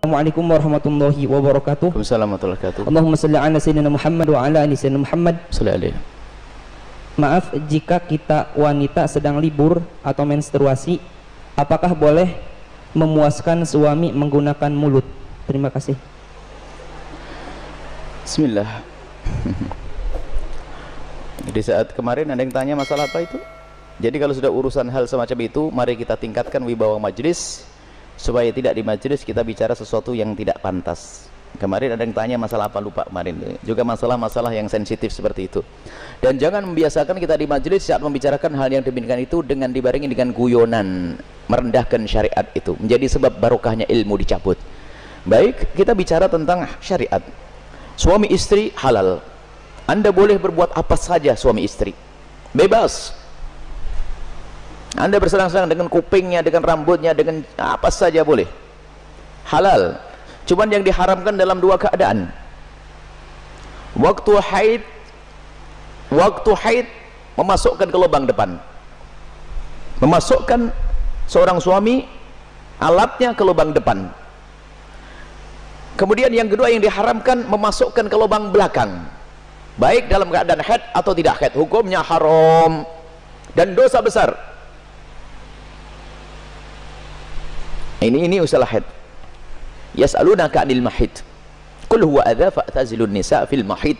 Assalamualaikum warahmatullahi wabarakatuh. Waalaikumsalam warahmatullahi wabarakatuh. Allahumma salli ala sayyidina Muhammad wa ala ali sayyidina Muhammad. Sallallahu alaihi. Maaf jika kita wanita sedang libur atau menstruasi, apakah boleh memuaskan suami menggunakan mulut? Terima kasih. Bismillah. Di saat kemarin ada yang tanya masalah apa itu? Jadi kalau sudah urusan hal semacam itu, mari kita tingkatkan wibawa majelis supaya tidak di majelis kita bicara sesuatu yang tidak pantas. Kemarin ada yang tanya masalah apa, lupa kemarin. Juga masalah-masalah yang sensitif seperti itu. Dan jangan membiasakan kita di majelis saat membicarakan hal yang demikian itu dengan dibarengi dengan guyonan, merendahkan syariat itu. Menjadi sebab barokahnya ilmu dicabut. Baik, kita bicara tentang syariat. Suami istri halal. Anda boleh berbuat apa saja suami istri. Bebas. Anda bersenang-senang dengan kupingnya, dengan rambutnya, dengan apa saja boleh. Halal. Cuman yang diharamkan dalam dua keadaan. Waktu haid memasukkan ke lubang depan. Memasukkan seorang suami alatnya ke lubang depan. Kemudian yang kedua yang diharamkan memasukkan ke lubang belakang. Baik dalam keadaan haid atau tidak haid, hukumnya haram dan dosa besar. Ini usalah haid. Yas'alunaka 'anil mahid. Qul huwa adza fa'tazilun nisa fil mahid.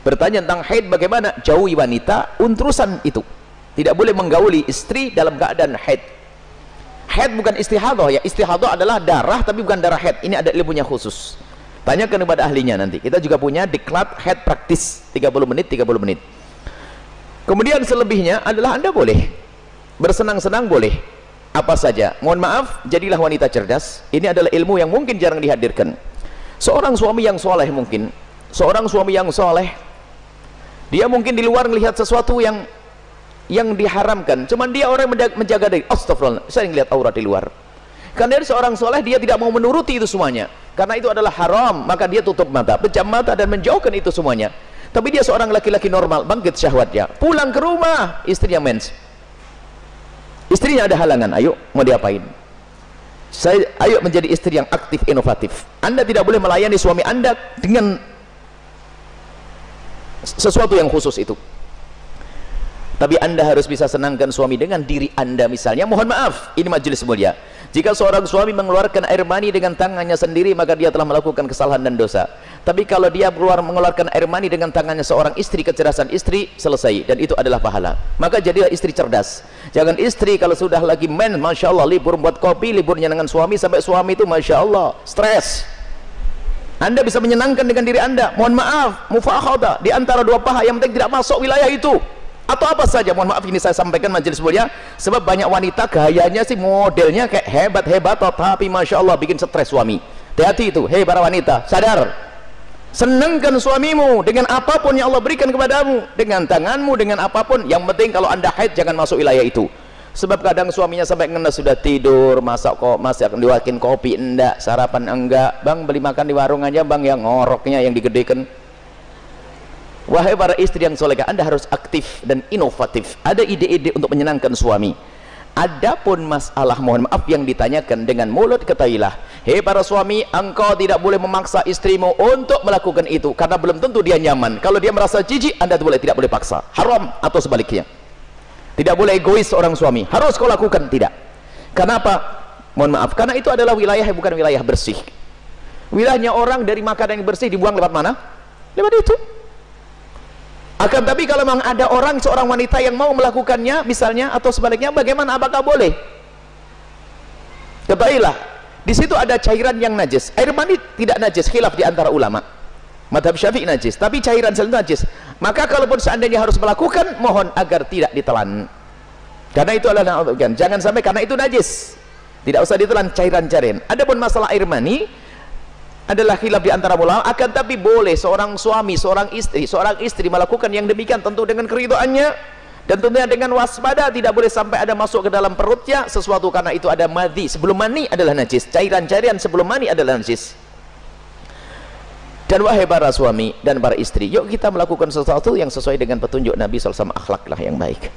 Bertanya tentang haid, bagaimana jauhi wanita untrusan itu. Tidak boleh menggauli istri dalam keadaan haid. Haid bukan istihadah ya. Istihadah adalah darah tapi bukan darah haid. Ini ada ilmunya khusus. Tanyakan kepada ahlinya nanti. Kita juga punya diklat haid praktis 30 menit 30 menit. Kemudian selebihnya adalah Anda boleh bersenang-senang, boleh apa saja. Mohon maaf, jadilah wanita cerdas. Ini adalah ilmu yang mungkin jarang dihadirkan. Seorang suami yang soleh mungkin, seorang suami yang soleh, dia mungkin di luar melihat sesuatu yang diharamkan. Cuman dia orang menjaga diri. Astagfirullah, saya ngelihat aurat di luar. Karena dia seorang soleh, dia tidak mau menuruti itu semuanya. Karena itu adalah haram, maka dia tutup mata, pejam mata dan menjauhkan itu semuanya. Tapi dia seorang laki-laki normal, bangkit syahwatnya. Pulang ke rumah, istrinya mens. Istrinya ada halangan, ayo mau diapain? Ayo menjadi istri yang aktif, inovatif. Anda tidak boleh melayani suami Anda dengan sesuatu yang khusus itu. Tapi Anda harus bisa senangkan suami dengan diri Anda misalnya. Mohon maaf, ini majelis mulia. Jika seorang suami mengeluarkan air mani dengan tangannya sendiri, maka dia telah melakukan kesalahan dan dosa. Tapi kalau dia mengeluarkan air mani dengan tangannya seorang istri, kecerdasan istri, selesai. Dan itu adalah pahala. Maka jadilah istri cerdas. Jangan istri kalau sudah lagi men, Masya Allah, libur buat kopi, liburnya dengan suami, sampai suami itu Masya Allah, stres. Anda bisa menyenangkan dengan diri Anda. Mohon maaf, mufakhadah, di antara dua paha yang penting tidak masuk wilayah itu. Atau apa saja, mohon maaf ini saya sampaikan majelis mulia, sebab banyak wanita gayanya sih modelnya kayak hebat-hebat, tapi Masya Allah bikin stres suami. Hati-hati itu, hei para wanita, sadar. Senangkan suamimu dengan apapun yang Allah berikan kepadamu, dengan tanganmu, dengan apapun. Yang penting kalau Anda haid jangan masuk wilayah itu. Sebab kadang suaminya sampai ngenes sudah tidur, masak akan diwakin kopi enggak, sarapan enggak, bang beli makan di warung aja bang, yang ngoroknya yang digedekan. Wahai para istri yang solehah, Anda harus aktif dan inovatif. Ada ide-ide untuk menyenangkan suami. Adapun masalah mohon maaf yang ditanyakan dengan mulut, ketahuilah, hei para suami, engkau tidak boleh memaksa istrimu untuk melakukan itu karena belum tentu dia nyaman. Kalau dia merasa jijik, Anda tidak boleh paksa. Haram atau sebaliknya. Tidak boleh egois seorang suami. Harus kau lakukan, tidak. Kenapa? Mohon maaf, karena itu adalah wilayah yang bukan wilayah bersih. Wilayahnya orang dari makanan yang bersih dibuang lewat mana? Lewat itu. Akan tapi kalau memang ada seorang wanita yang mau melakukannya misalnya atau sebaliknya, bagaimana, apakah boleh? Ketahuilah, di situ ada cairan yang najis. Air mani tidak najis, khilaf di antara ulama. Madhab Syafi'i najis, tapi cairan selalu najis. Maka kalaupun seandainya harus melakukan, mohon agar tidak ditelan. Karena itu adalah jangan sampai karena itu najis. Tidak usah ditelan cairan-cairan. Adapun masalah air mani adalah khilaf di antara ulama, akan tapi boleh seorang suami, seorang istri melakukan yang demikian tentu dengan keridhaannya dan tentunya dengan waspada. Tidak boleh sampai ada masuk ke dalam perutnya sesuatu, karena itu ada madhi. Sebelum mani adalah najis, cairan-cairan sebelum mani adalah najis. Dan wahai para suami dan para istri, yuk kita melakukan sesuatu yang sesuai dengan petunjuk Nabi SAW, akhlaklah yang baik.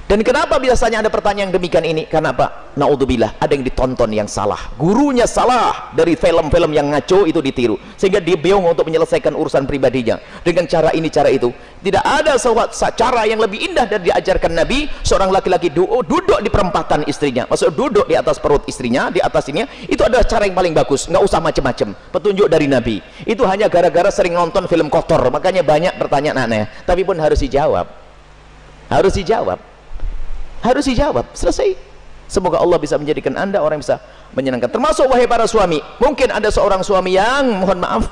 Dan kenapa biasanya ada pertanyaan demikian ini? Karena apa? Naudzubillah, ada yang ditonton yang salah, gurunya salah, dari film-film yang ngaco itu ditiru, sehingga dia bingung untuk menyelesaikan urusan pribadinya dengan cara ini cara itu. Tidak ada cara yang lebih indah dari diajarkan Nabi. Seorang laki-laki duduk di perempatan istrinya, maksud duduk di atas perut istrinya, di atas ini, itu adalah cara yang paling bagus. Nggak usah macam-macam, petunjuk dari Nabi. Itu hanya gara-gara sering nonton film kotor, makanya banyak pertanyaan aneh. Tapi pun harus dijawab, harus dijawab, harus dijawab, selesai. Semoga Allah bisa menjadikan Anda orang yang bisa menyenangkan. Termasuk wahai para suami, mungkin ada seorang suami yang, mohon maaf,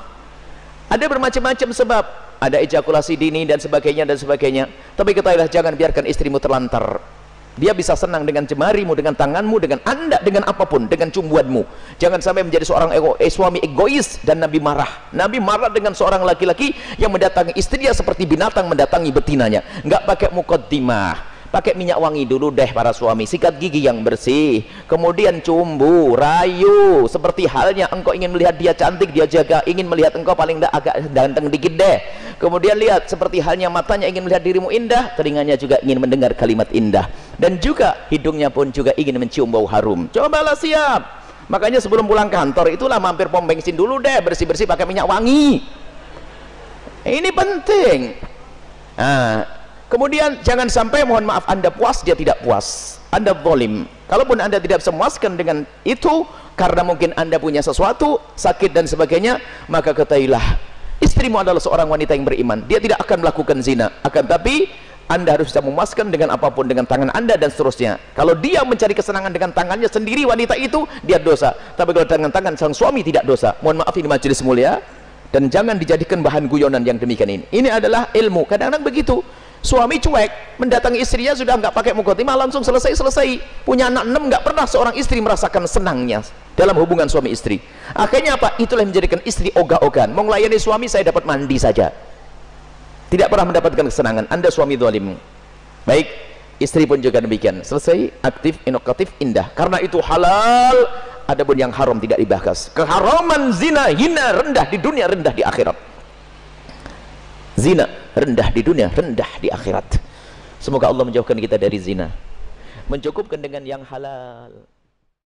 ada bermacam-macam sebab, ada ejakulasi dini dan sebagainya dan sebagainya. Tapi ketahuilah, jangan biarkan istrimu terlantar. Dia bisa senang dengan jemarimu, dengan tanganmu, dengan anda, dengan apapun, dengan cumbuanmu. Jangan sampai menjadi seorang suami egois. Dan Nabi marah. Nabi marah dengan seorang laki-laki yang mendatangi istrinya seperti binatang mendatangi betinanya. Nggak pakai muqaddimah, pakai minyak wangi dulu deh para suami, sikat gigi yang bersih, kemudian cumbu, rayu, seperti halnya engkau ingin melihat dia cantik, dia jaga, ingin melihat engkau paling tidak agak ganteng dikit deh. Kemudian lihat, seperti halnya matanya ingin melihat dirimu indah, telinganya juga ingin mendengar kalimat indah, dan juga hidungnya pun juga ingin mencium bau harum. Cobalah siap. Makanya sebelum pulang kantor itulah mampir pom bensin dulu deh, bersih-bersih pakai minyak wangi. Ini penting. Kemudian jangan sampai, mohon maaf, Anda puas, dia tidak puas, Anda zalim. Kalaupun Anda tidak bisa memuaskan dengan itu, karena mungkin Anda punya sesuatu, sakit dan sebagainya, maka ketahuilah, istrimu adalah seorang wanita yang beriman. Dia tidak akan melakukan zina, akan tapi Anda harus bisa memuaskan dengan apapun, dengan tangan Anda dan seterusnya. Kalau dia mencari kesenangan dengan tangannya sendiri, wanita itu, dia dosa. Tapi kalau dengan tangan sang suami, tidak dosa. Mohon maaf, ini majelis mulia, dan jangan dijadikan bahan guyonan yang demikian ini. Ini adalah ilmu. Kadang-kadang begitu, suami cuek, mendatangi istrinya sudah nggak pakai muqaddimah, langsung selesai. Punya anak 6, nggak pernah seorang istri merasakan senangnya dalam hubungan suami istri. Akhirnya apa? Itulah yang menjadikan istri ogah-ogahan. Mau melayani suami, saya dapat mandi saja, tidak pernah mendapatkan kesenangan. Anda suami zalim. Baik, istri pun juga demikian. Selesai, aktif, inovatif, indah. Karena itu halal. Adapun yang haram tidak dibahas. Keharaman zina, hina, rendah di dunia, rendah di akhirat. Zina rendah di dunia, rendah di akhirat. Semoga Allah menjauhkan kita dari zina, mencukupkan dengan yang halal.